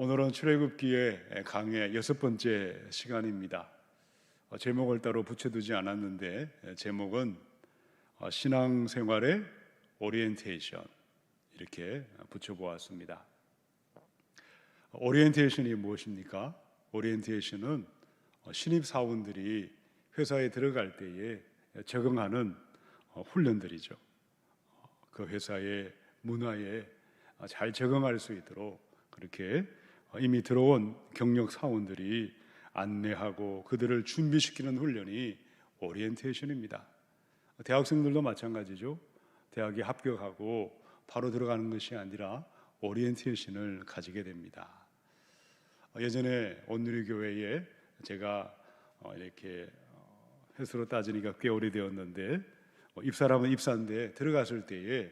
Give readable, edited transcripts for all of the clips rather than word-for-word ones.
오늘은 출애굽기의 강의 6번째 시간입니다. 제목을 따로 붙여두지 않았는데 제목은 신앙생활의 오리엔테이션 이렇게 붙여보았습니다. 오리엔테이션이 무엇입니까? 오리엔테이션은 신입사원들이 회사에 들어갈 때에 적응하는 훈련들이죠. 그 회사의 문화에 잘 적응할 수 있도록 그렇게 이미 들어온 경력 사원들이 안내하고 그들을 준비시키는 훈련이 오리엔테이션입니다. 대학생들도 마찬가지죠. 대학에 합격하고 바로 들어가는 것이 아니라 오리엔테이션을 가지게 됩니다. 예전에 온누리교회에 제가 이렇게 횟수로 따지니까 꽤 오래되었는데 입사라면 입사인데 들어갔을 때에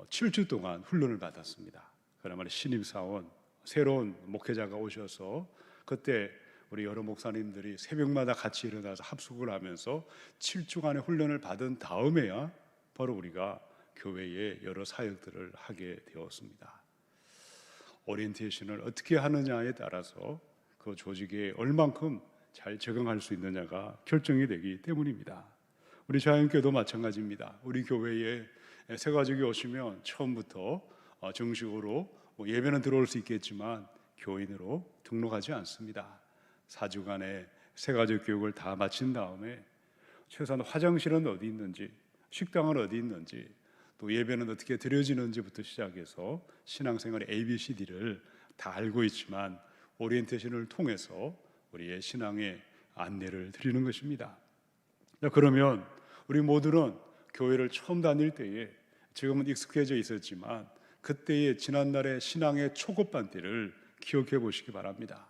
7주 동안 훈련을 받았습니다. 그러면 신입사원 새로운 목회자가 오셔서 그때 우리 여러 목사님들이 새벽마다 같이 일어나서 합숙을 하면서 7주간의 훈련을 받은 다음에야 바로 우리가 교회에 여러 사역들을 하게 되었습니다. 오리엔테이션을 어떻게 하느냐에 따라서 그 조직에 얼만큼 잘 적응할 수 있느냐가 결정이 되기 때문입니다. 우리 자연교회도 마찬가지입니다. 우리 교회에 새가족이 오시면 처음부터 정식으로 예배는 들어올 수 있겠지만 교인으로 등록하지 않습니다. 4주간의 새가족 교육을 다 마친 다음에 최소한 화장실은 어디 있는지, 식당은 어디 있는지, 또 예배는 어떻게 드려지는지부터 시작해서 신앙생활의 ABCD를 다 알고 있지만 오리엔테이션을 통해서 우리의 신앙의 안내를 드리는 것입니다. 그러면 우리 모두는 교회를 처음 다닐 때에 지금은 익숙해져 있었지만 그때의 지난날의 신앙의 초급반 때를 기억해 보시기 바랍니다.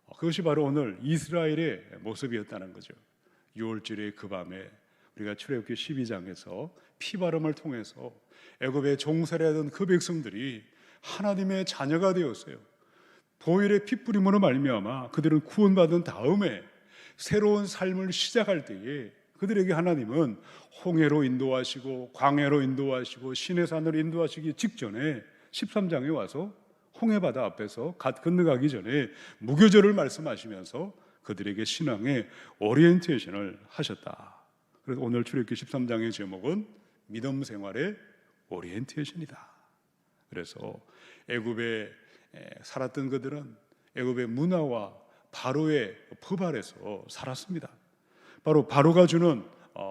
그것이 바로 오늘 이스라엘의 모습이었다는 거죠. 6월절의 그 밤에 우리가 출애굽기 12장에서 피바름을 통해서 애굽에 종살이하던 그 백성들이 하나님의 자녀가 되었어요. 보혈의 핏부림으로 말미암아 그들은 구원받은 다음에 새로운 삶을 시작할 때에 그들에게 하나님은 홍해로 인도하시고 광야로 인도하시고 시내산으로 인도하시기 직전에 13장에 와서 홍해바다 앞에서 갓 건너가기 전에 무교절을 말씀하시면서 그들에게 신앙의 오리엔테이션을 하셨다. 그래서 오늘 출애굽기 13장의 제목은 믿음 생활의 오리엔테이션이다. 그래서 애굽에 살았던 그들은 애굽의 문화와 바로의 법 아래서 살았습니다. 바로 바로가 주는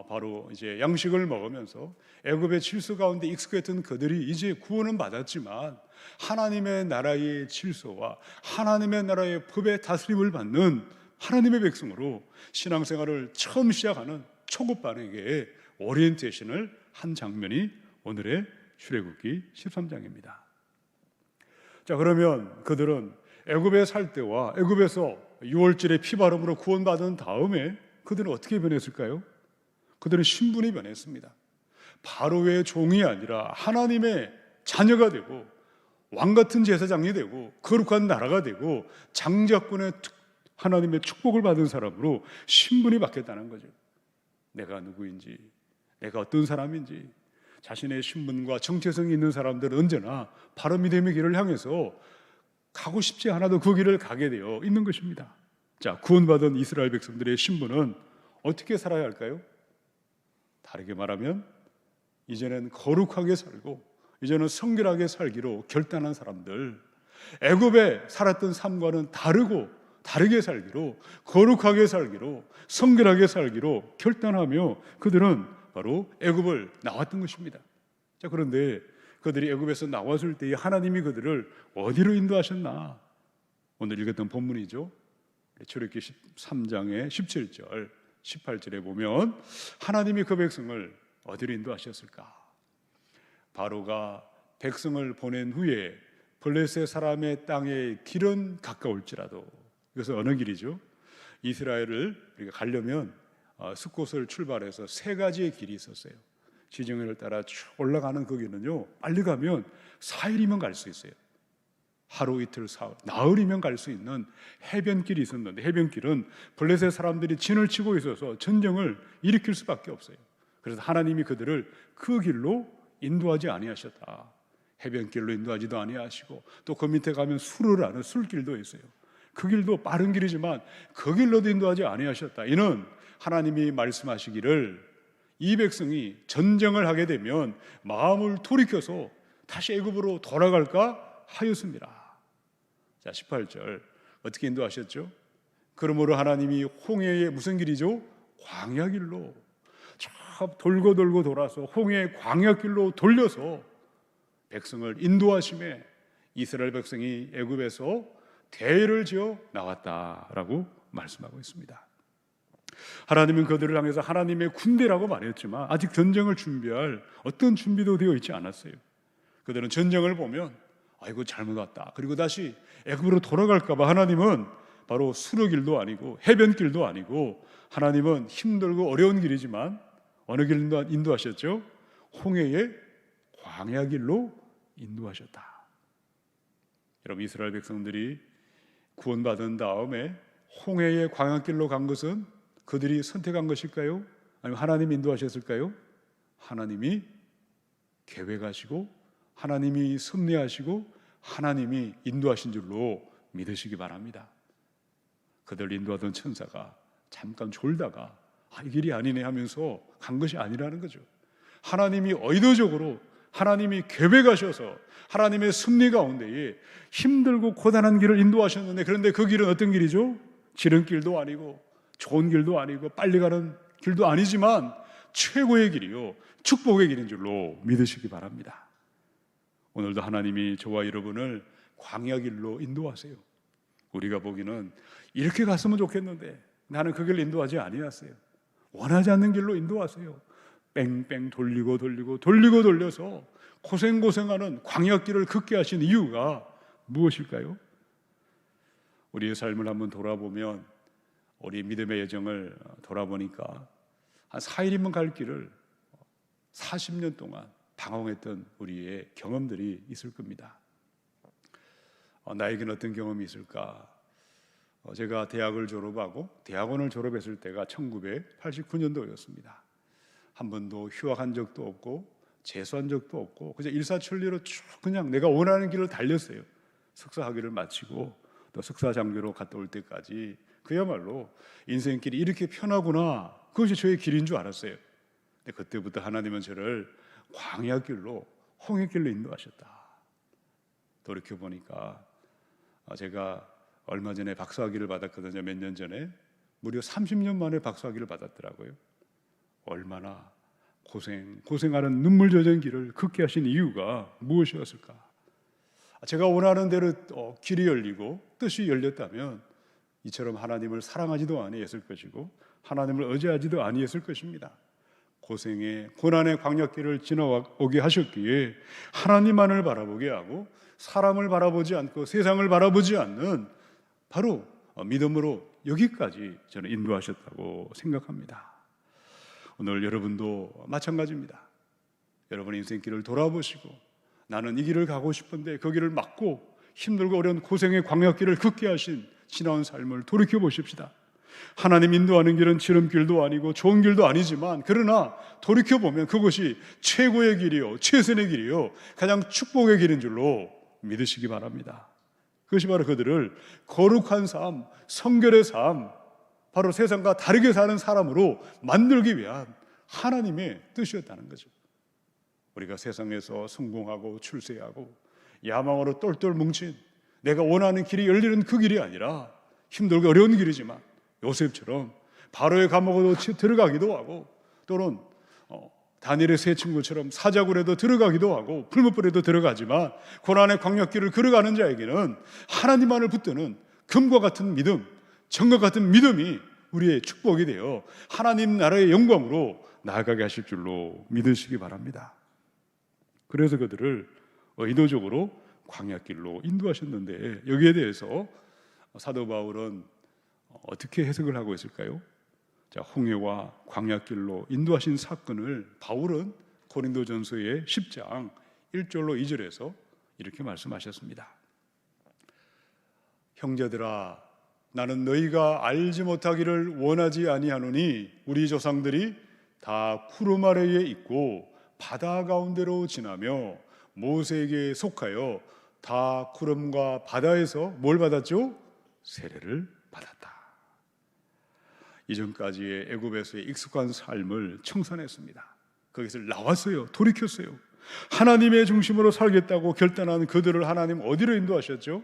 바로 이제 양식을 먹으면서 애굽의 질서 가운데 익숙했던 그들이 이제 구원은 받았지만 하나님의 나라의 질서와 하나님의 나라의 법의 다스림을 받는 하나님의 백성으로 신앙생활을 처음 시작하는 초급반에게 오리엔테이션을 한 장면이 오늘의 출애굽기 13장입니다. 자, 그러면 그들은 애굽에 살 때와 애굽에서 6월절의 피바름으로 구원받은 다음에 그들은 어떻게 변했을까요? 그들은 신분이 변했습니다. 바로의 종이 아니라 하나님의 자녀가 되고 왕같은 제사장이 되고 거룩한 나라가 되고 장자권의 하나님의 축복을 받은 사람으로 신분이 바뀌었다는 거죠. 내가 누구인지, 내가 어떤 사람인지 자신의 신분과 정체성이 있는 사람들은 언제나 바로 믿음의 길을 향해서 가고 싶지 않아도 그 길을 가게 되어 있는 것입니다. 자, 구원받은 이스라엘 백성들의 신분은 어떻게 살아야 할까요? 다르게 말하면 이제는 거룩하게 살고 이제는 성결하게 살기로 결단한 사람들, 애굽에 살았던 삶과는 다르게 살기로, 거룩하게 살기로, 성결하게 살기로 결단하며 그들은 바로 애굽을 나왔던 것입니다. 자, 그런데 그들이 애굽에서 나왔을 때에 하나님이 그들을 어디로 인도하셨나? 오늘 읽었던 본문이죠. 출애굽기 13장의 17절, 18절에 보면 하나님이 그 백성을 어디로 인도하셨을까? 바로가 백성을 보낸 후에 블레셋 사람의 땅의 길은 가까울지라도, 이것은 어느 길이죠? 이스라엘을 우리가 가려면 숫곳을 출발해서 3가지의 길이 있었어요. 지정해를 따라 쭉 올라가는 그 길은요, 빨리 가면 4일이면 갈 수 있어요. 하루 이틀 사흘, 나흘이면 갈 수 있는 해변길이 있었는데 해변길은 블레셋 사람들이 진을 치고 있어서 전쟁을 일으킬 수밖에 없어요. 그래서 하나님이 그들을 그 길로 인도하지 아니하셨다. 해변길로 인도하지도 아니하시고, 또 그 밑에 가면 수를 아는 술길도 있어요. 그 길도 빠른 길이지만 그 길로도 인도하지 아니하셨다. 이는 하나님이 말씀하시기를 이 백성이 전쟁을 하게 되면 마음을 돌이켜서 다시 애굽으로 돌아갈까 하였습니다. 자, 18절 어떻게 인도하셨죠? 그러므로 하나님이 홍해의 무슨 길이죠? 광야길로 쫙 돌고 돌아서 홍해의 광야길로 돌려서 백성을 인도하심에 이스라엘 백성이 애굽에서 대를 지어 나왔다라고 말씀하고 있습니다. 하나님은 그들을 향해서 하나님의 군대라고 말했지만 아직 전쟁을 준비할 어떤 준비도 되어 있지 않았어요. 그들은 전쟁을 보면 아이고 잘못 왔다, 그리고 다시 애굽으로 돌아갈까 봐 하나님은 바로 수르길도 아니고 해변길도 아니고 하나님은 힘들고 어려운 길이지만 어느 길로 인도하셨죠? 홍해의 광야길로 인도하셨다. 여러분, 이스라엘 백성들이 구원받은 다음에 홍해의 광야길로 간 것은 그들이 선택한 것일까요? 아니면 하나님이 인도하셨을까요? 하나님이 계획하시고 하나님이 섭리하시고 하나님이 인도하신 줄로 믿으시기 바랍니다. 그들 인도하던 천사가 잠깐 졸다가 이 길이 아니네 하면서 간 것이 아니라는 거죠. 하나님이 의도적으로 하나님이 계획하셔서 하나님의 섭리 가운데에 힘들고 고단한 길을 인도하셨는데, 그런데 그 길은 어떤 길이죠? 지름길도 아니고 좋은 길도 아니고 빨리 가는 길도 아니지만 최고의 길이요, 축복의 길인 줄로 믿으시기 바랍니다. 오늘도 하나님이 저와 여러분을 광야길로 인도하세요. 우리가 보기는 이렇게 갔으면 좋겠는데 나는 그 길로 인도하지 아니하세요. 원하지 않는 길로 인도하세요. 뺑뺑 돌려서 고생하는 광야길을 걷게 하신 이유가 무엇일까요? 우리의 삶을 한번 돌아보면, 우리 믿음의 여정을 돌아보니까 한 4일이면 갈 길을 40년 동안 방황했던 우리의 경험들이 있을 겁니다. 나에게는 어떤 경험이 있을까? 제가 대학을 졸업하고 대학원을 졸업했을 때가 1989년도였습니다. 한 번도 휴학한 적도 없고 재수한 적도 없고 그냥 일사천리로 쭉 그냥 내가 원하는 길을 달렸어요. 석사 학위를 마치고 또 석사 장교로 갔다 올 때까지 그야말로 인생길이 이렇게 편하구나, 그것이 저의 길인 줄 알았어요. 근데 그때부터 하나님은 저를 광야길로, 홍해길로 인도하셨다. 돌이켜보니까 제가 얼마 전에 박사학위를 받았거든요. 몇 년 전에 무려 30년 만에 박사학위를 받았더라고요. 얼마나 고생하는 눈물 젖은 길을 걷게 하신 이유가 무엇이었을까? 제가 원하는 대로 길이 열리고 뜻이 열렸다면 이처럼 하나님을 사랑하지도 아니했을 것이고 하나님을 의지하지도 아니했을 것입니다. 고생의 고난의 광야길을 지나오게 하셨기에 하나님만을 바라보게 하고 사람을 바라보지 않고 세상을 바라보지 않는 바로 믿음으로 여기까지 저는 인도하셨다고 생각합니다. 오늘 여러분도 마찬가지입니다. 여러분의 인생길을 돌아보시고 나는 이 길을 가고 싶은데 그 길을 막고 힘들고 어려운 고생의 광야길을 걷게 하신 지나온 삶을 돌이켜 보십시다. 하나님 인도하는 길은 지름길도 아니고 좋은 길도 아니지만 그러나 돌이켜보면 그것이 최고의 길이요, 최선의 길이요, 가장 축복의 길인 줄로 믿으시기 바랍니다. 그것이 바로 그들을 거룩한 삶, 성결의 삶, 바로 세상과 다르게 사는 사람으로 만들기 위한 하나님의 뜻이었다는 거죠. 우리가 세상에서 성공하고 출세하고 야망으로 똘똘 뭉친 내가 원하는 길이 열리는 그 길이 아니라 힘들고 어려운 길이지만 요셉처럼 바로의 감옥으로 들어가기도 하고 또는 다니엘의 세 친구처럼 사자굴에도 들어가기도 하고 풀무불에도 들어가지만 고난의 광야길을 걸어가는 자에게는 하나님만을 붙드는 금과 같은 믿음, 정과 같은 믿음이 우리의 축복이 되어 하나님 나라의 영광으로 나아가게 하실 줄로 믿으시기 바랍니다. 그래서 그들을 의도적으로 광야길로 인도하셨는데 여기에 대해서 사도 바울은 어떻게 해석을 하고 있을까요? 자, 홍해와 광야길로 인도하신 사건을 바울은 고린도전서의 10장 1절로 2절에서 이렇게 말씀하셨습니다. 형제들아, 나는 너희가 알지 못하기를 원하지 아니하노니 우리 조상들이 다 푸름 아래에 있고 바다 가운데로 지나며 모세에게 속하여 다 구름과 바다에서 뭘 받았죠? 세례를 받았다. 이전까지의 애굽에서의 익숙한 삶을 청산했습니다. 거기서 나왔어요. 돌이켰어요. 하나님의 중심으로 살겠다고 결단한 그들을 하나님 어디로 인도하셨죠?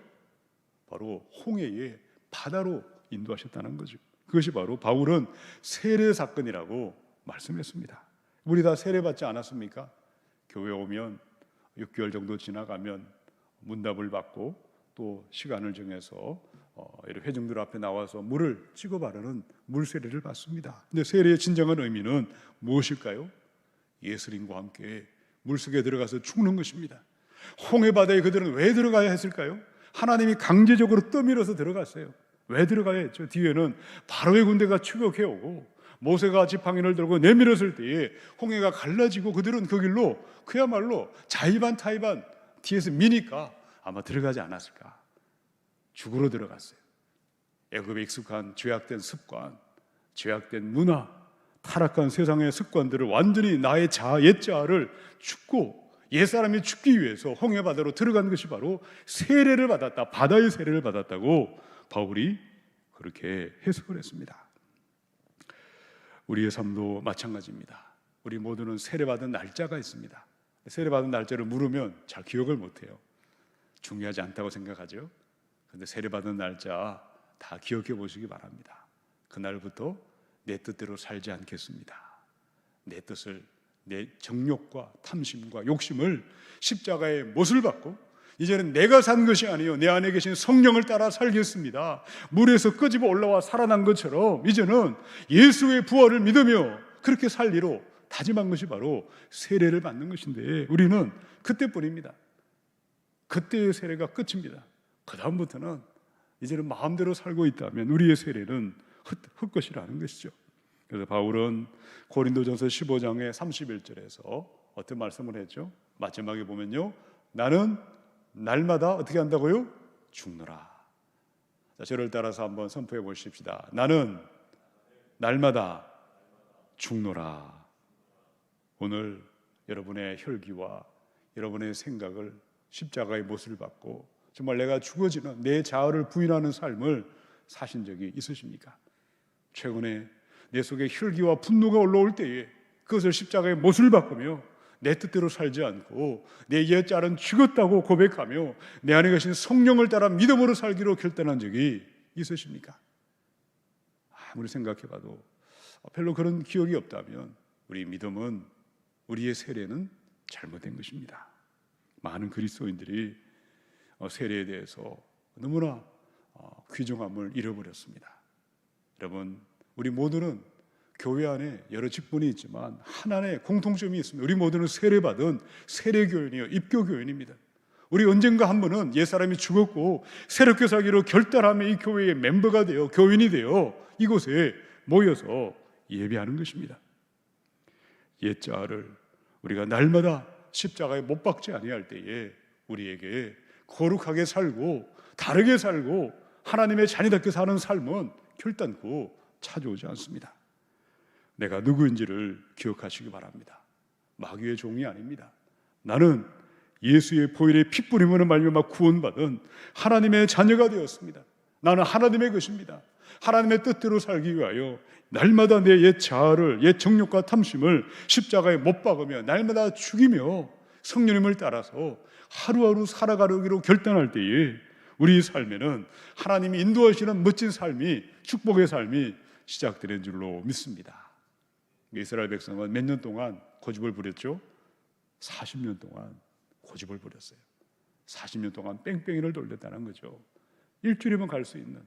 바로 홍해의 바다로 인도하셨다는 거죠. 그것이 바로 바울은 세례 사건이라고 말씀했습니다. 우리 다 세례 받지 않았습니까? 교회 오면 6개월 정도 지나가면 문답을 받고 또 시간을 정해서 회중들 앞에 나와서 물을 찍어 바르는 물 세례를 받습니다. 근데 세례의 진정한 의미는 무엇일까요? 예수님과 함께 물속에 들어가서 죽는 것입니다. 홍해 바다에 그들은 왜 들어가야 했을까요? 하나님이 강제적으로 떠밀어서 들어갔어요. 왜 들어가야 했죠? 뒤에는 바로의 군대가 추격해 오고 모세가 지팡이를 들고 내밀었을 때에 홍해가 갈라지고 그들은 그 길로 그야말로 자의반 뒤에서 미니까 아마 들어가지 않았을까. 죽으러 들어갔어요. 애굽에 익숙한 죄악된 습관, 죄악된 문화, 타락한 세상의 습관들을 완전히 나의 옛자아를 죽고 옛사람이 죽기 위해서 홍해바다로 들어간 것이 바로 세례를 받았다, 바다의 세례를 받았다고 바울이 그렇게 해석을 했습니다. 우리의 삶도 마찬가지입니다. 우리 모두는 세례받은 날짜가 있습니다. 세례받은 날짜를 물으면 잘 기억을 못해요. 중요하지 않다고 생각하죠. 그런데 세례받은 날짜 다 기억해 보시기 바랍니다. 그날부터 내 뜻대로 살지 않겠습니다. 내 뜻을, 내 정욕과 탐심과 욕심을 십자가의 못을 받고 이제는 내가 산 것이 아니요 내 안에 계신 성령을 따라 살겠습니다. 물에서 끄집어 올라와 살아난 것처럼 이제는 예수의 부활을 믿으며 그렇게 살리로 다짐한 것이 바로 세례를 받는 것인데 우리는 그때뿐입니다. 그때의 세례가 끝입니다. 그 다음부터는 이제는 마음대로 살고 있다면 우리의 세례는 헛것이라는 것이죠. 그래서 바울은 고린도전서 15장의 31절에서 어떤 말씀을 했죠? 마지막에 보면요, 나는 날마다 어떻게 한다고요? 죽노라. 자, 저를 따라서 한번 선포해 보십시다. 나는 날마다 죽노라. 오늘 여러분의 혈기와 여러분의 생각을 십자가의 못을 받고 정말 내가 죽어지는 내 자아를 부인하는 삶을 사신 적이 있으십니까? 최근에 내 속에 혈기와 분노가 올라올 때에 그것을 십자가의 못을 바꾸며 내 뜻대로 살지 않고 내 옛자아는 죽었다고 고백하며 내 안에 계신 성령을 따라 믿음으로 살기로 결단한 적이 있으십니까? 아무리 생각해봐도 별로 그런 기억이 없다면 우리 믿음은, 우리의 세례는 잘못된 것입니다. 많은 그리스도인들이 세례에 대해서 너무나 귀중함을 잃어버렸습니다. 여러분, 우리 모두는 교회 안에 여러 직분이 있지만 하나의 공통점이 있습니다. 우리 모두는 세례받은 세례교인이요, 입교교인입니다. 우리 언젠가 한 번은 옛사람이 죽었고 새롭게 살기로 결단하며 이 교회의 멤버가 되어 교인이 되어 이곳에 모여서 예배하는 것입니다. 옛자아를 우리가 날마다 십자가에 못 박지 아니할 때에 우리에게 거룩하게 살고 다르게 살고 하나님의 자녀답게 사는 삶은 결단코 찾아오지 않습니다. 내가 누구인지를 기억하시기 바랍니다. 마귀의 종이 아닙니다. 나는 예수의 보혈의 피 뿌림으로 말미암아 구원받은 하나님의 자녀가 되었습니다. 나는 하나님의 것입니다. 하나님의 뜻대로 살기 위하여 날마다 내 옛 자아를, 옛 정욕과 탐심을 십자가에 못 박으며 날마다 죽이며 성령님을 따라서 하루하루 살아가려기로 결단할 때에 우리 삶에는 하나님이 인도하시는 멋진 삶이, 축복의 삶이 시작되는 줄로 믿습니다. 이스라엘 백성은 몇 년 동안 고집을 부렸죠? 40년 동안 고집을 부렸어요. 40년 동안 뺑뺑이를 돌렸다는 거죠. 일주일이면 갈 수 있는,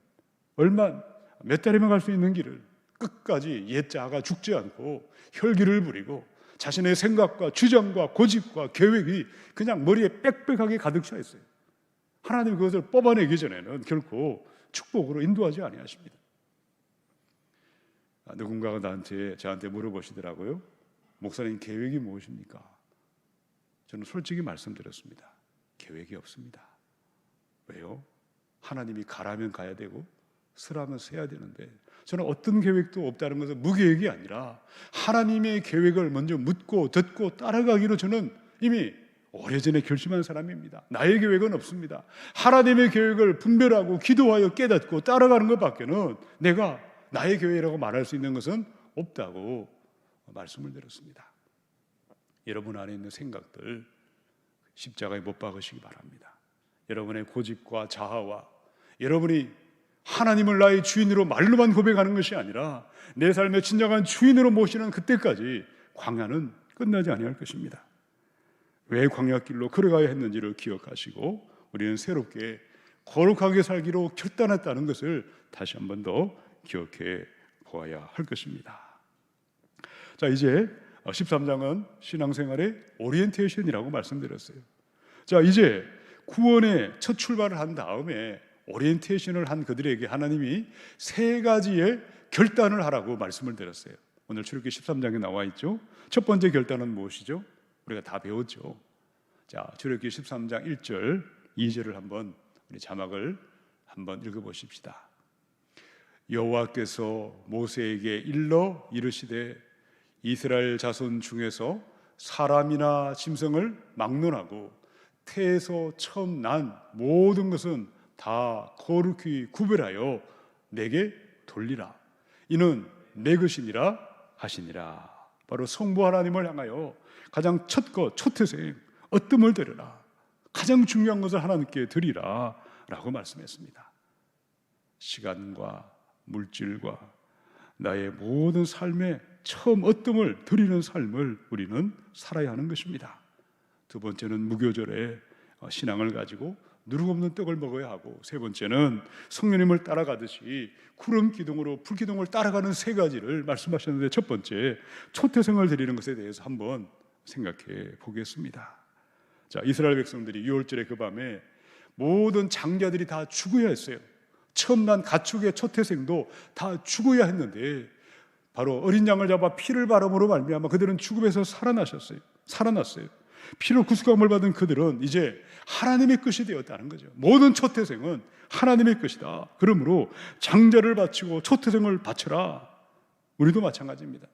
몇 달이면 갈 수 있는 길을 끝까지 옛자아가 죽지 않고 혈기를 부리고 자신의 생각과 주장과 고집과 계획이 그냥 머리에 빽빽하게 가득 차 있어요. 하나님 그것을 뽑아내기 전에는 결코 축복으로 인도하지 아니하십니다. 누군가가 저한테 물어보시더라고요. 목사님, 계획이 무엇입니까? 저는 솔직히 말씀드렸습니다. 계획이 없습니다. 왜요? 하나님이 가라면 가야 되고 서라면 서야 되는데 저는 어떤 계획도 없다는 것은 무계획이 아니라 하나님의 계획을 먼저 묻고 듣고 따라가기로 저는 이미 오래전에 결심한 사람입니다. 나의 계획은 없습니다. 하나님의 계획을 분별하고 기도하여 깨닫고 따라가는 것밖에는 내가 나의 계획이라고 말할 수 있는 것은 없다고 말씀을 드렸습니다. 여러분 안에 있는 생각들 십자가에 못 박으시기 바랍니다. 여러분의 고집과 자아와 여러분이 하나님을 나의 주인으로 말로만 고백하는 것이 아니라 내 삶의 진정한 주인으로 모시는 그때까지 광야는 끝나지 아니할 것입니다. 왜 광야길로 걸어가야 했는지를 기억하시고 우리는 새롭게 거룩하게 살기로 결단했다는 것을 다시 한 번 더 기억해 보아야 할 것입니다. 자, 이제 13장은 신앙생활의 오리엔테이션이라고 말씀드렸어요. 자, 이제 구원의 첫 출발을 한 다음에 오리엔테이션을 한 그들에게 하나님이 세 가지의 결단을 하라고 말씀을 드렸어요. 오늘 출애굽기 13장에 나와 있죠. 첫 번째 결단은 무엇이죠? 우리가 다 배웠죠. 자, 출애굽기 13장 1절, 2절을 한번 우리 자막을 한번 읽어보십시다. 여호와께서 모세에게 일러 이르시되 이스라엘 자손 중에서 사람이나 짐승을 막론하고 태에서 처음 난 모든 것은 다 거룩히 구별하여 내게 돌리라. 이는 내 것이니라 하시니라. 바로 성부 하나님을 향하여 가장 첫 것, 초태생 어뜸을 드려라. 가장 중요한 것을 하나님께 드리라 라고 말씀했습니다. 시간과 물질과 나의 모든 삶에 처음 어뜸을 드리는 삶을 우리는 살아야 하는 것입니다. 두 번째는 무교절에 신앙을 가지고 누룩 없는 떡을 먹어야 하고, 세 번째는 성령님을 따라가듯이 구름 기둥으로 불 기둥을 따라가는 세 가지를 말씀하셨는데, 첫 번째 초태생을 드리는 것에 대해서 한번 생각해 보겠습니다. 자, 이스라엘 백성들이 유월절의 그 밤에 모든 장자들이 다 죽어야 했어요. 처음 난 가축의 초태생도 다 죽어야 했는데 바로 어린 양을 잡아 피를 바름으로 말미암아 그들은 죽음에서 살아났어요. 피로 구속함을 받은 그들은 이제 하나님의 것이 되었다는 거죠. 모든 초태생은 하나님의 것이다. 그러므로 장자를 바치고 초태생을 바쳐라. 우리도 마찬가지입니다.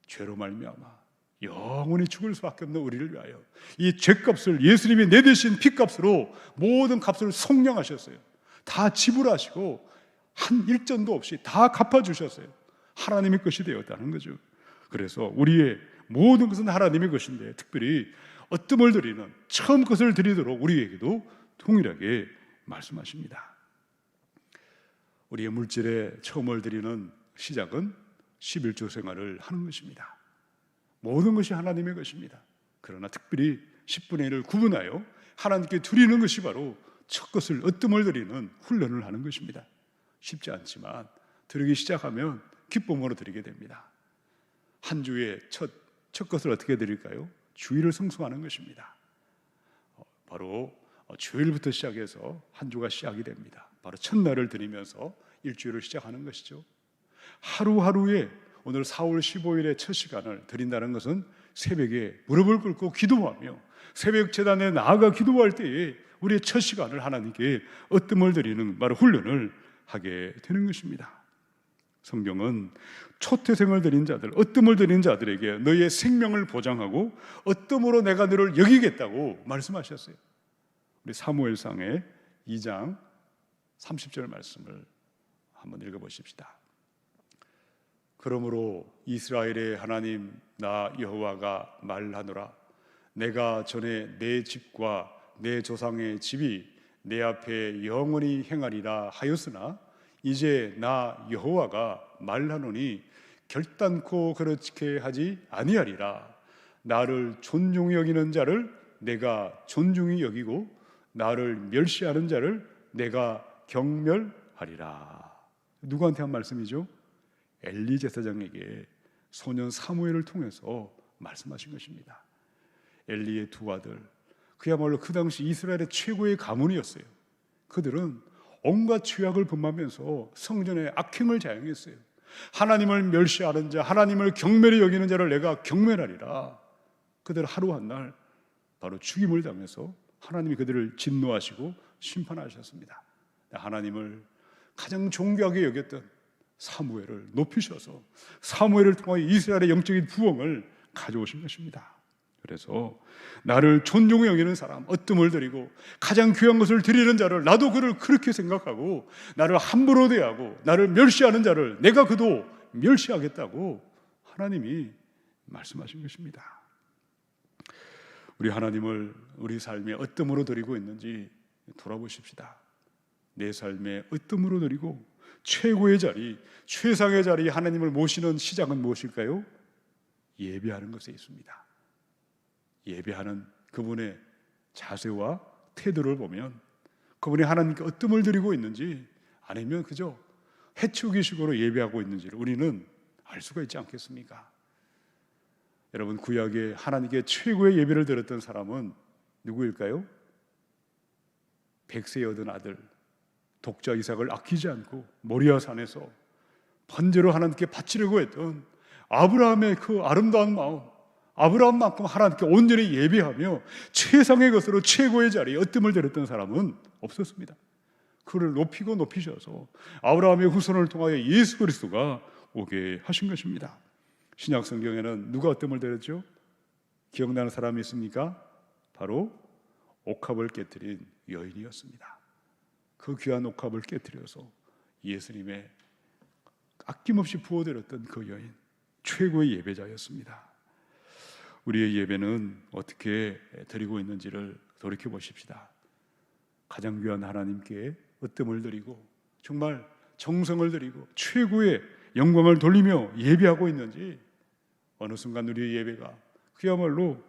죄로 말미암아 영원히 죽을 수밖에 없는 우리를 위하여 이 죄값을 예수님이 내 대신 피값으로 모든 값을 속량하셨어요. 다 지불하시고 한 일전도 없이 다 갚아주셨어요. 하나님의 것이 되었다는 거죠. 그래서 우리의 모든 것은 하나님의 것인데 특별히 어뜸을 드리는 처음 것을 드리도록 우리에게도 동일하게 말씀하십니다. 우리의 물질에 처음을 드리는 시작은 11조 생활을 하는 것입니다. 모든 것이 하나님의 것입니다. 그러나 특별히 10분의 1을 구분하여 하나님께 드리는 것이 바로 첫 것을 어뜸을 드리는 훈련을 하는 것입니다. 쉽지 않지만 드리기 시작하면 기쁨으로 드리게 됩니다. 한 주의 첫 것을 어떻게 드릴까요? 주일을 성수하는 것입니다. 바로 주일부터 시작해서 한 주가 시작이 됩니다. 바로 첫날을 드리면서 일주일을 시작하는 것이죠. 하루하루에 오늘 4월 15일의 첫 시간을 드린다는 것은 새벽에 무릎을 꿇고 기도하며 새벽 제단에 나아가 기도할 때에 우리의 첫 시간을 하나님께 어뜸을 드리는 바로 훈련을 하게 되는 것입니다. 성경은 초태생을 드린 자들, 어뜸을 드린 자들에게 너희의 생명을 보장하고 어뜸으로 내가 너를 여기겠다고 말씀하셨어요. 우리 사무엘상의 2장 30절 말씀을 한번 읽어보십시다. 그러므로 이스라엘의 하나님 나 여호와가 말하노라. 내가 전에 내 집과 내 조상의 집이 내 앞에 영원히 행하리라 하였으나 이제 나 여호와가 말하노니 결단코 그렇게 하지 아니하리라. 나를 존중히 여기는 자를 내가 존중히 여기고 나를 멸시하는 자를 내가 경멸하리라. 누구한테 한 말씀이죠? 엘리 제사장에게 소년 사무엘을 통해서 말씀하신 것입니다. 엘리의 두 아들, 그야말로 그 당시 이스라엘의 최고의 가문이었어요. 그들은 온갖 죄악을 범하면서 성전에 악행을 자행했어요. 하나님을 멸시하는 자, 하나님을 경멸히 여기는 자를 내가 경멸하리라. 그들 하루 한 날 바로 죽임을 당해서 하나님이 그들을 진노하시고 심판하셨습니다. 하나님을 가장 존귀하게 여겼던 사무엘을 높이셔서 사무엘을 통하여 이스라엘의 영적인 부흥을 가져오신 것입니다. 그래서 나를 존중히 여기는 사람, 어뜸을 드리고 가장 귀한 것을 드리는 자를, 나도 그를 그렇게 생각하고 나를 함부로 대하고 나를 멸시하는 자를 내가 그도 멸시하겠다고 하나님이 말씀하신 것입니다. 우리 하나님을 우리 삶에 어뜸으로 드리고 있는지 돌아보십시다. 내 삶에 어뜸으로 드리고 최고의 자리, 최상의 자리 하나님을 모시는 시작은 무엇일까요? 예배하는 것에 있습니다. 예배하는 그분의 자세와 태도를 보면 그분이 하나님께 어뜸을 드리고 있는지, 아니면 그저 해치우기식으로 예배하고 있는지를 우리는 알 수가 있지 않겠습니까? 여러분, 구약에 하나님께 최고의 예배를 드렸던 사람은 누구일까요? 100세에 얻은 아들 독자 이삭을 아끼지 않고 모리아 산에서 번제로 하나님께 바치려고 했던 아브라함의 그 아름다운 마음, 아브라함만큼 하나님께 온전히 예배하며 최상의 것으로 최고의 자리에 어뜸을 드렸던 사람은 없었습니다. 그를 높이고 높이셔서 아브라함의 후손을 통하여 예수 그리스도가 오게 하신 것입니다. 신약 성경에는 누가 어뜸을 드렸죠? 기억나는 사람이 있습니까? 바로 옥합을 깨뜨린 여인이었습니다. 그 귀한 옥합을 깨뜨려서 예수님의 아낌없이 부어드렸던 그 여인, 최고의 예배자였습니다. 우리의 예배는 어떻게 드리고 있는지를 돌이켜 보십시다. 가장 귀한 하나님께 어뜸을 드리고 정말 정성을 드리고 최고의 영광을 돌리며 예배하고 있는지, 어느 순간 우리의 예배가 그야말로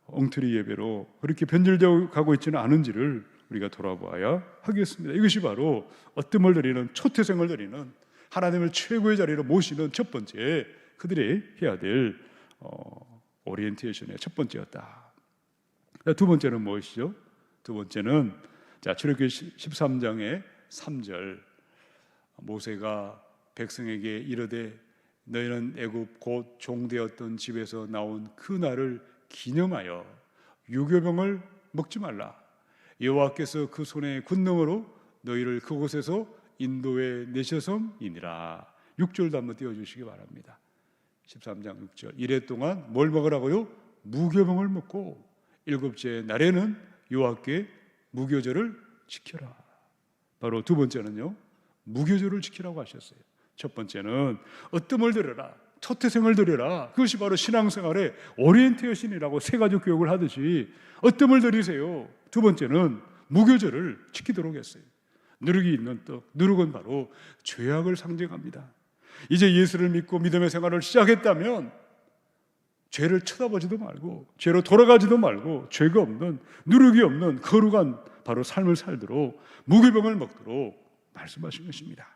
엉터리 예배로 그렇게 변질되어 가고 있지는 않은지를 우리가 돌아보아야 하겠습니다. 이것이 바로 어뜸을 드리는, 초태생을 드리는, 하나님을 최고의 자리로 모시는 첫 번째, 그들이 해야 될 오리엔테이션의 첫 번째였다. 두 번째는 무엇이죠? 두 번째는 출애굽기 13장의 3절, 모세가 백성에게 이르되 너희는 애굽 곧 종되었던 집에서 나온 그 날을 기념하여 유교병을 먹지 말라. 여호와께서 그 손의 권능으로 너희를 그곳에서 인도해 내셨음이니라. 6절도 한번 띄워주시기 바랍니다. 13장 6절. 이래 동안 뭘 먹으라고요? 무교병을 먹고 일곱째 날에는 여호와께 무교절을 지켜라. 바로 두 번째는요, 무교절을 지키라고 하셨어요. 첫 번째는 어뜸을 드려라, 초태생을 드려라. 그것이 바로 신앙생활의 오리엔테이션이라고 세 가지 교육을 하듯이 어뜸을 드리세요. 두 번째는 무교절을 지키도록 했어요. 누룩이 있는 떡, 누룩은 바로 죄악을 상징합니다. 이제 예수를 믿고 믿음의 생활을 시작했다면 죄를 쳐다보지도 말고 죄로 돌아가지도 말고 죄가 없는, 누룩이 없는 거룩한 바로 삶을 살도록 무교병을 먹도록 말씀하신 것입니다.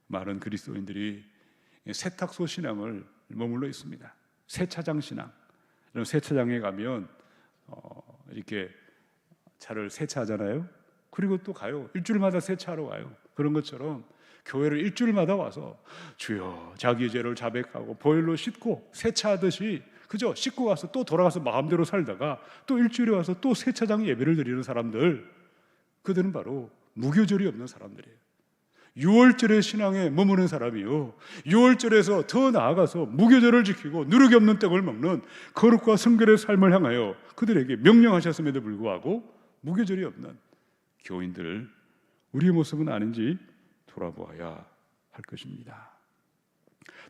많은 그리스도인들이 세탁소 신앙을 머물러 있습니다. 세차장 신앙. 세차장에 가면 이렇게 차를 세차하잖아요. 그리고 또 가요. 일주일마다 세차하러 와요. 그런 것처럼 교회를 일주일마다 와서 주여 자기 죄를 자백하고 보혈로 씻고 세차하듯이 그저 씻고 가서 또 돌아가서 마음대로 살다가 또 일주일에 와서 또 세차장 예배를 드리는 사람들, 그들은 바로 무교절이 없는 사람들이에요. 6월절의 신앙에 머무는 사람이요, 6월절에서 더 나아가서 무교절을 지키고 누룩이 없는 떡을 먹는 거룩과 성결의 삶을 향하여 그들에게 명령하셨음에도 불구하고 무교절이 없는 교인들, 우리의 모습은 아닌지 돌아보아야 할 것입니다.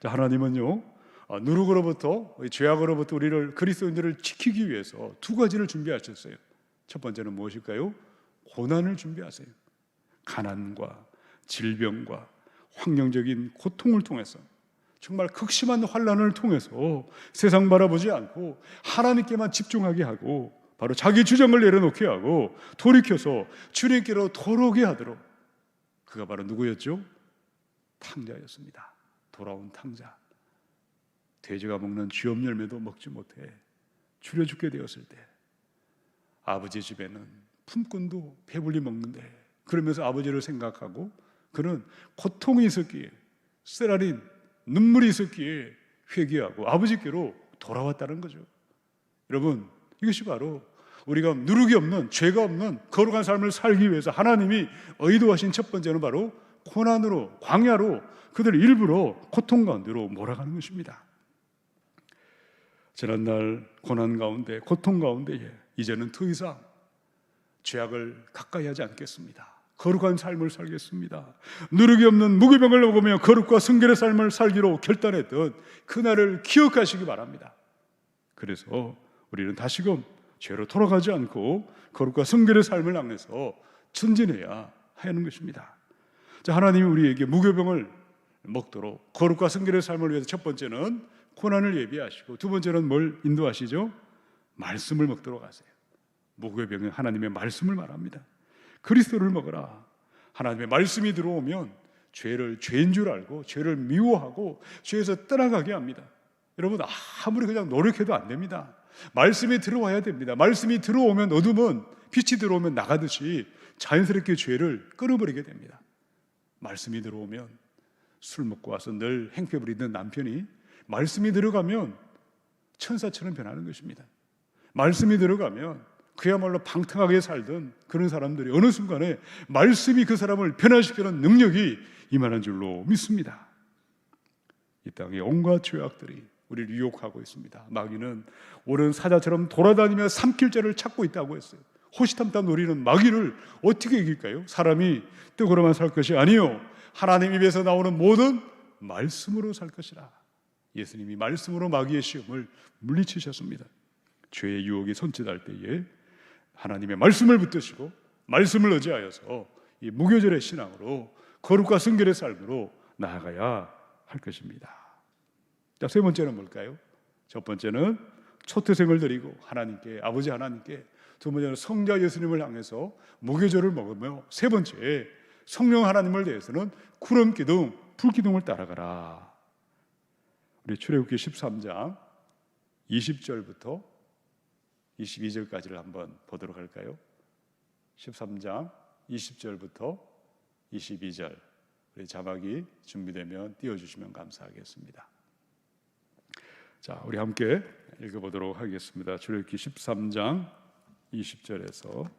하나님은요, 누룩으로부터, 죄악으로부터 우리를, 그리스도인들을 지키기 위해서 두 가지를 준비하셨어요. 첫 번째는 무엇일까요? 고난을 준비하세요. 가난과 질병과 환경적인 고통을 통해서, 정말 극심한 환난을 통해서 세상 바라보지 않고 하나님께만 집중하게 하고 바로 자기 주장을 내려놓게 하고 돌이켜서 주님께로 돌아오게 하도록, 그가 바로 누구였죠? 탕자였습니다. 돌아온 탕자. 돼지가 먹는 쥐업 열매도 먹지 못해 줄여 죽게 되었을 때 아버지 집에는 품꾼도 배불리 먹는데, 그러면서 아버지를 생각하고 그는 고통이 있었기에, 쓰라린 눈물이 있었기에 회개하고 아버지께로 돌아왔다는 거죠. 여러분, 이것이 바로 우리가 누룩이 없는, 죄가 없는 거룩한 삶을 살기 위해서 하나님이 의도하신 첫 번째는 바로 고난으로, 광야로 그들을 일부러 고통 가운데로 몰아가는 것입니다. 지난날 고난 가운데, 고통 가운데에 이제는 더 이상 죄악을 가까이 하지 않겠습니다. 거룩한 삶을 살겠습니다. 누룩이 없는 무교병을 먹으며 거룩과 성결의 삶을 살기로 결단했던 그날을 기억하시기 바랍니다. 그래서 우리는 다시금 죄로 돌아가지 않고 거룩과 성결의 삶을 향해서 전진해야 하는 것입니다. 자, 하나님이 우리에게 무교병을 먹도록 거룩과 성결의 삶을 위해서 첫 번째는 고난을 예비하시고, 두 번째는 뭘 인도하시죠? 말씀을 먹도록 하세요. 무교병은 하나님의 말씀을 말합니다. 그리스도를 먹어라. 하나님의 말씀이 들어오면 죄를 죄인 줄 알고 죄를 미워하고 죄에서 떠나가게 합니다. 여러분, 아무리 그냥 노력해도 안 됩니다. 말씀이 들어와야 됩니다. 말씀이 들어오면, 어둠은 빛이 들어오면 나가듯이 자연스럽게 죄를 끊어버리게 됩니다. 말씀이 들어오면, 술 먹고 와서 늘 행패 부리던 남편이 말씀이 들어가면 천사처럼 변하는 것입니다. 말씀이 들어가면 그야말로 방탕하게 살던 그런 사람들이 어느 순간에 말씀이 그 사람을 변화시키는 능력이 임하는 줄로 믿습니다. 이 땅에 온갖 죄악들이 우리를 유혹하고 있습니다. 마귀는 오랜 사자처럼 돌아다니며 삼킬 자를 찾고 있다고 했어요. 호시탐탐 노리는 마귀를 어떻게 이길까요? 사람이 떡으로만 살 것이 아니요, 하나님 입에서 나오는 모든 말씀으로 살 것이라. 예수님이 말씀으로 마귀의 시험을 물리치셨습니다. 죄의 유혹이 손짓할 때에 하나님의 말씀을 붙드시고 말씀을 의지하여서 이 무교절의 신앙으로 거룩과 성결의 삶으로 나아가야 할 것입니다. 자, 세 번째는 뭘까요? 첫 번째는 초태생을 드리고 하나님께, 아버지 하나님께, 두 번째는 성자 예수님을 향해서 무교절을 먹으며, 세 번째 성령 하나님을 대해서는 구름 기둥, 불 기둥을 따라가라. 우리 출애굽기 13장 20절부터 22절까지를 한번 보도록 할까요? 13장 20절부터 22절, 우리 자막이 준비되면 띄워주시면 감사하겠습니다. 자, 우리 함께 읽어보도록 하겠습니다. 출애굽기 13장 20절에서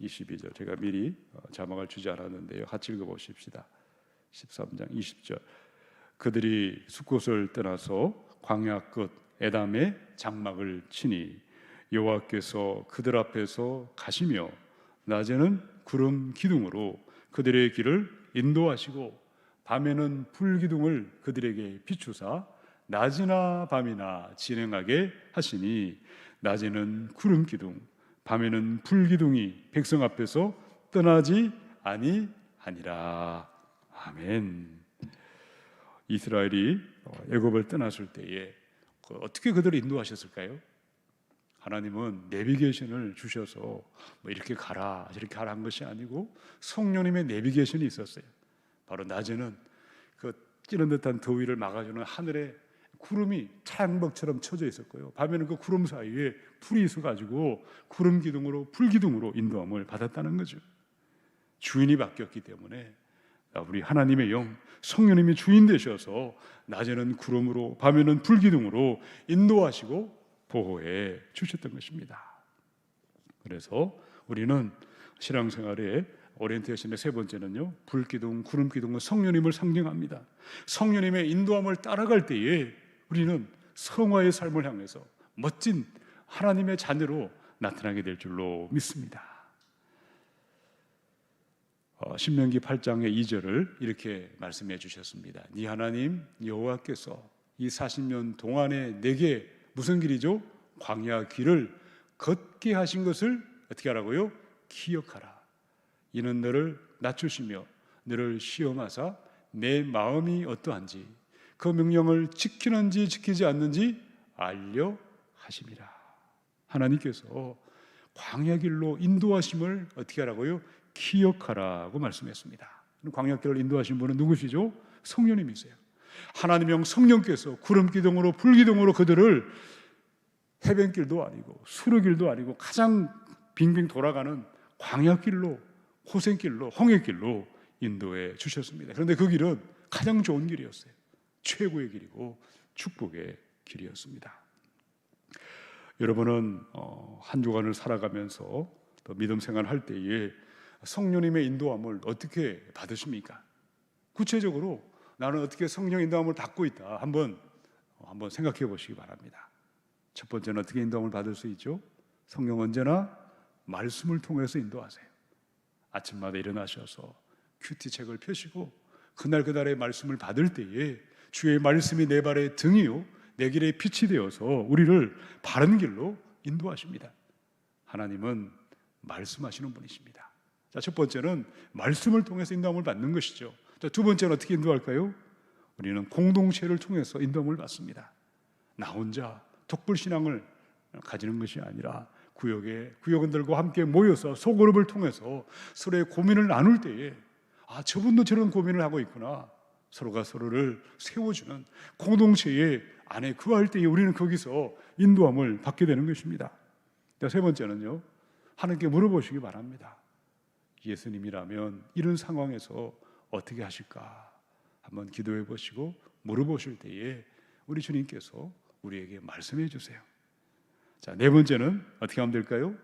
22절, 제가 미리 자막을 주지 않았는데요, 같이 읽어보십시다. 13장 20절. 그들이 숫곳을 떠나서 광야 끝 에담의 장막을 치니 여호와께서 그들 앞에서 가시며 낮에는 구름 기둥으로 그들의 길을 인도하시고 밤에는 불 기둥을 그들에게 비추사 낮이나 밤이나 진행하게 하시니 낮에는 구름 기둥, 밤에는 불 기둥이 백성 앞에서 떠나지 아니하니라. 아멘. 이스라엘이 애굽을 떠났을 때에 어떻게 그들을 인도하셨을까요? 하나님은 내비게이션을 주셔서 뭐 이렇게 가라 저렇게 가라 한 것이 아니고 성령님의 내비게이션이 있었어요. 바로 낮에는 그 찌는 듯한 더위를 막아주는 하늘에 구름이 차양벽처럼 쳐져 있었고요, 밤에는 그 구름 사이에 불이 있어가지고 구름 기둥으로 불 기둥으로 인도함을 받았다는 거죠. 주인이 바뀌었기 때문에 우리 하나님의 영 성령님이 주인 되셔서 낮에는 구름으로 밤에는 불 기둥으로 인도하시고 보호해 주셨던 것입니다. 그래서 우리는 신앙생활의 오리엔테이션의 세 번째는요, 불기둥, 구름기둥은 성령님을 상징합니다. 성령님의 인도함을 따라갈 때에 우리는 성화의 삶을 향해서 멋진 하나님의 자녀로 나타나게 될 줄로 믿습니다. 신명기 8장의 2절을 이렇게 말씀해 주셨습니다. 네 하나님 여호와께서 이 40년 동안에 내게 무슨 길이죠? 광야 길을 걷게 하신 것을 어떻게 하라고요? 기억하라. 이는 너를 낮추시며 너를 시험하사 내 마음이 어떠한지 그 명령을 지키는지 지키지 않는지 알려 하심이라. 하나님께서 광야 길로 인도하심을 어떻게 하라고요? 기억하라고 말씀했습니다. 광야 길을 인도하신 분은 누구시죠? 성령님이세요. 하나님의 영 성령께서 구름 기둥으로 불 기둥으로 그들을 해변길도 아니고 수르길도 아니고 가장 빙빙 돌아가는 광야길로, 호생길로, 홍해길로 인도해 주셨습니다. 그런데 그 길은 가장 좋은 길이었어요. 최고의 길이고 축복의 길이었습니다. 여러분은 한 주간을 살아가면서 또 믿음 생활할 때에 성령님의 인도함을 어떻게 받으십니까? 구체적으로 나는 어떻게 성령 인도함을 받고 있다, 한번 생각해 보시기 바랍니다. 첫 번째는 어떻게 인도함을 받을 수 있죠? 성령 언제나 말씀을 통해서 인도하세요. 아침마다 일어나셔서 큐티책을 펴시고 그날 그날의 말씀을 받을 때에 주의 말씀이 내 발의 등이요 내 길의 빛이 되어서 우리를 바른 길로 인도하십니다. 하나님은 말씀하시는 분이십니다. 자, 첫 번째는 말씀을 통해서 인도함을 받는 것이죠. 자, 두 번째는 어떻게 인도할까요? 우리는 공동체를 통해서 인도함을 받습니다. 나 혼자 독불신앙을 가지는 것이 아니라 구역원들과 함께 모여서 소그룹을 통해서 서로의 고민을 나눌 때에 저분도 저런 고민을 하고 있구나. 서로가 서로를 세워주는 공동체의 안에 거할 때에 우리는 거기서 인도함을 받게 되는 것입니다. 세 번째는요, 하나님께 물어보시기 바랍니다. 예수님이라면 이런 상황에서 어떻게 하실까? 한번 기도해 보시고 물어보실 때에 우리 주님께서 우리에게 말씀해 주세요. 자, 네 번째는 어떻게 하면 될까요?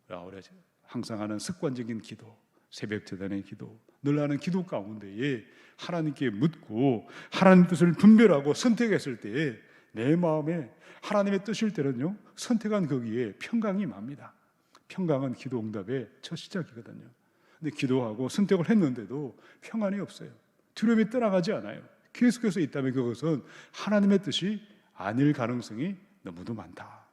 우리가 항상 하는 습관적인 기도, 새벽 제단의 기도, 늘 하는 기도 가운데에 하나님께 묻고 하나님 뜻을 분별하고 선택했을 때에 내 마음에 하나님의 뜻일 때는요, 선택한 거기에 평강이 임합니다. 평강은 기도 응답의 첫 시작이거든요. 근데 기도하고 선택을 했는데도 평안이 없어요. 두려움이 떠나가지 않아요. 계속해서 있다면 그것은 하나님의 뜻이 아닐 가능성이 너무도 많다.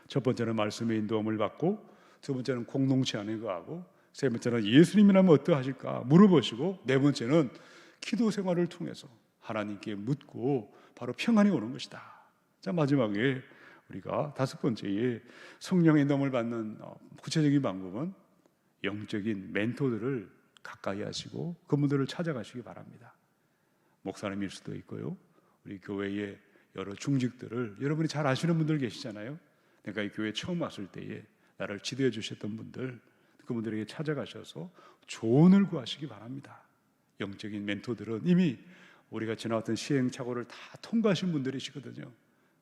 첫 번째는 말씀의 인도함을 받고, 두 번째는 공동체 안에 거하고, 세 번째는 예수님이라면 어떠하실까 물어보시고, 네 번째는 기도 생활을 통해서 하나님께 묻고 바로 평안이 오는 것이다. 자, 마지막에 우리가 다섯 번째에 성령의 인도함을 받는 구체적인 방법은 영적인 멘토들을 가까이 하시고 그분들을 찾아가시기 바랍니다. 목사님일 수도 있고요, 우리 교회의 여러 중직들을 여러분이 잘 아시는 분들 계시잖아요. 내가 이 교회에 처음 왔을 때에 나를 지도해 주셨던 분들, 그분들에게 찾아가셔서 조언을 구하시기 바랍니다. 영적인 멘토들은 이미 우리가 지나왔던 시행착오를 다 통과하신 분들이시거든요.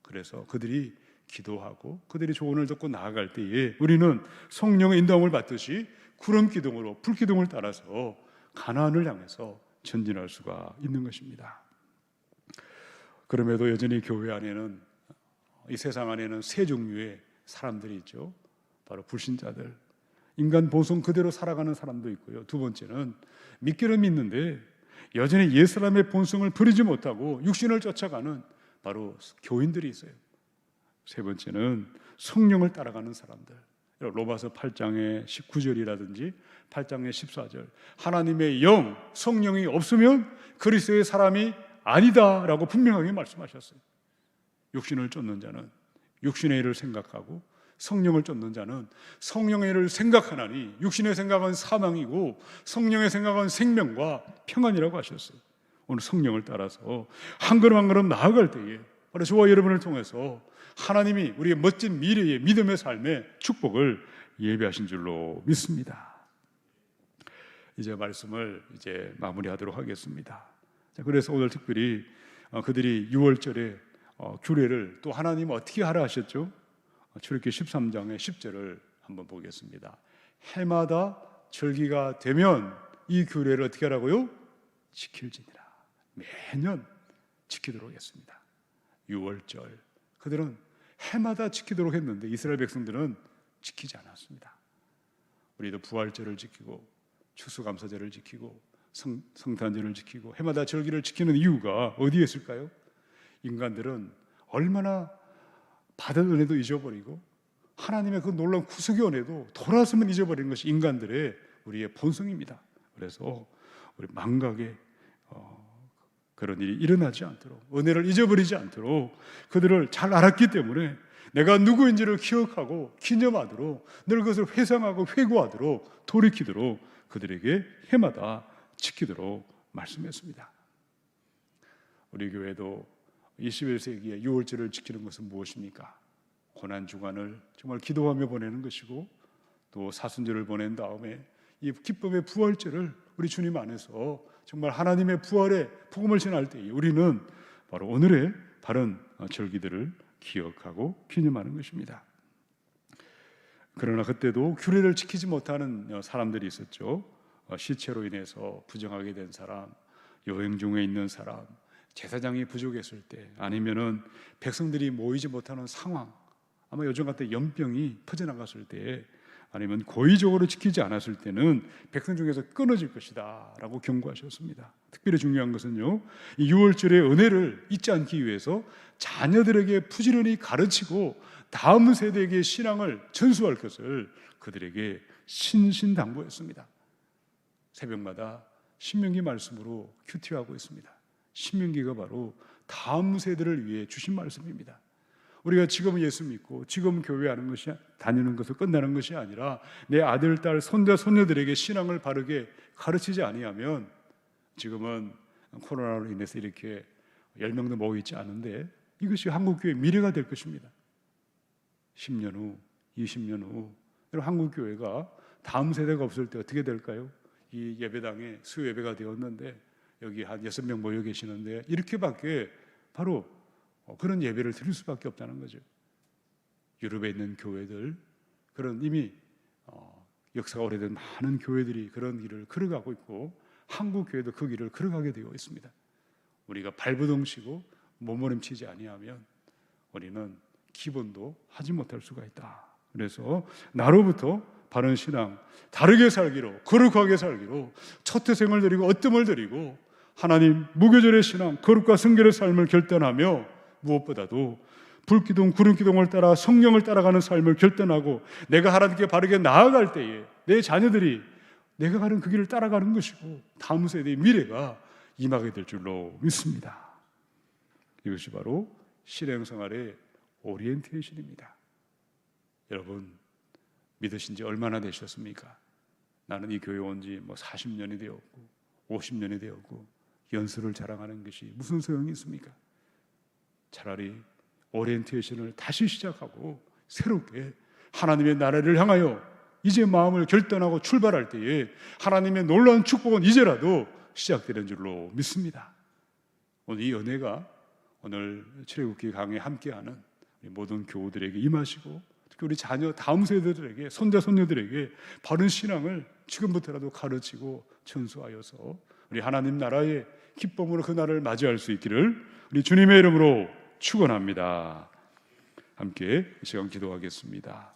그래서 그들이 기도하고 그들이 조언을 듣고 나아갈 때에 우리는 성령의 인도함을 받듯이 구름 기둥으로 불 기둥을 따라서 가나안을 향해서 전진할 수가 있는 것입니다. 그럼에도 여전히 교회 안에는, 이 세상 안에는 세 종류의 사람들이 있죠. 바로 불신자들, 인간 본성 그대로 살아가는 사람도 있고요. 두 번째는 믿기는 믿는데 여전히 옛사람의 본성을 버리지 못하고 육신을 쫓아가는 바로 교인들이 있어요. 세 번째는 성령을 따라가는 사람들. 로마서 8장의 19절이라든지 8장의 14절, 하나님의 영, 성령이 없으면 그리스도의 사람이 아니다라고 분명하게 말씀하셨어요. 육신을 쫓는 자는 육신의 일을 생각하고, 성령을 쫓는 자는 성령의 일을 생각하나니 육신의 생각은 사망이고 성령의 생각은 생명과 평안이라고 하셨어요. 오늘 성령을 따라서 한 걸음 한 걸음 나아갈 때에 바로 저와 여러분을 통해서 하나님이 우리의 멋진 미래의 믿음의 삶의 축복을 예비하신 줄로 믿습니다. 이제 말씀을 마무리하도록 하겠습니다. 그래서 오늘 특별히 그들이 6월절에 규례를 또 하나님 어떻게 하라 하셨죠? 출애굽기 13장의 10절을 한번 보겠습니다. 해마다 절기가 되면 이 규례를 어떻게 하라고요? 지킬지니라. 매년 지키도록 했습니다. 6월절 그들은 해마다 지키도록 했는데 이스라엘 백성들은 지키지 않았습니다. 우리도 부활절을 지키고 추수감사절을 지키고 성탄절을 지키고 해마다 절기를 지키는 이유가 어디에 있을까요? 인간들은 얼마나 받은 은혜도 잊어버리고 하나님의 그 놀라운 구속의 은혜도 돌아서면 잊어버리는 것이 인간들의 우리의 본성입니다. 그래서 우리 망각에 그런 일이 일어나지 않도록, 은혜를 잊어버리지 않도록 그들을 잘 알았기 때문에 내가 누구인지를 기억하고 기념하도록, 늘 그것을 회상하고 회고하도록, 돌이키도록 그들에게 해마다 지키도록 말씀했습니다. 우리 교회도 21세기에 6월절을 지키는 것은 무엇입니까? 고난주간을 정말 기도하며 보내는 것이고, 또 사순절을 보낸 다음에 이 기쁨의 부활절을 우리 주님 안에서 정말 하나님의 부활의 복음을 전할 때에 우리는 바로 오늘의 바른 절기들을 기억하고 기념하는 것입니다. 그러나 그때도 규례를 지키지 못하는 사람들이 있었죠. 시체로 인해서 부정하게 된 사람, 여행 중에 있는 사람, 제사장이 부족했을 때, 아니면은 백성들이 모이지 못하는 상황, 아마 요즘 같은 연병이 퍼져나갔을 때, 아니면 고의적으로 지키지 않았을 때는 백성 중에서 끊어질 것이다 라고 경고하셨습니다. 특별히 중요한 것은요, 이 6월절의 은혜를 잊지 않기 위해서 자녀들에게 부지런히 가르치고 다음 세대에게 신앙을 전수할 것을 그들에게 신신당부했습니다. 새벽마다 신명기 말씀으로 큐티하고 있습니다. 신명기가 바로 다음 세대를 위해 주신 말씀입니다. 우리가 지금 예수 믿고 지금 교회 하는 것이, 다니는 것을 끝나는 것이 아니라 내 아들, 딸, 손자, 손녀들에게 신앙을 바르게 가르치지 아니하면, 지금은 코로나로 인해서 이렇게 10명도 모이지 않은데 이것이 한국교회의 미래가 될 것입니다. 10년 후, 20년 후 한국교회가 다음 세대가 없을 때 어떻게 될까요? 이 예배당에 수요예배가 되었는데 여기 한 6명 모여 계시는데 이렇게밖에 바로 그런 예배를 드릴 수밖에 없다는 거죠. 유럽에 있는 교회들, 그런 이미 역사가 오래된 많은 교회들이 그런 길을 걸어가고 있고 한국 교회도 그 길을 걸어가게 되어 있습니다. 우리가 발버둥치고 몸부림치지 아니하면 우리는 기본도 하지 못할 수가 있다. 그래서 나로부터 바른 신앙, 다르게 살기로, 거룩하게 살기로 첫 태생을 드리고 어뜸을 드리고 하나님 무교절의 신앙, 거룩과 성결의 삶을 결단하며 무엇보다도 불기둥, 구름기둥을 따라 성령을 따라가는 삶을 결단하고 내가 하나님께 바르게 나아갈 때에 내 자녀들이 내가 가는 그 길을 따라가는 것이고 다음 세대의 미래가 임하게 될 줄로 믿습니다. 이것이 바로 실행생활의 오리엔테이션입니다. 여러분, 믿으신 지 얼마나 되셨습니까? 나는 이 교회 온 지 40년이 되었고 50년이 되었고 연수를 자랑하는 것이 무슨 소용이 있습니까? 차라리 오리엔테이션을 다시 시작하고 새롭게 하나님의 나라를 향하여 이제 마음을 결단하고 출발할 때에 하나님의 놀라운 축복은 이제라도 시작되는 줄로 믿습니다. 오늘 이 은혜가 오늘 출애굽기 강에 함께하는 모든 교우들에게 임하시고 특히 우리 자녀 다음 세대들에게, 손자 손녀들에게 바른 신앙을 지금부터라도 가르치고 전수하여서 우리 하나님 나라의 기쁨으로 그 날을 맞이할 수 있기를 우리 주님의 이름으로 축원합니다. 함께 이 시간 기도하겠습니다.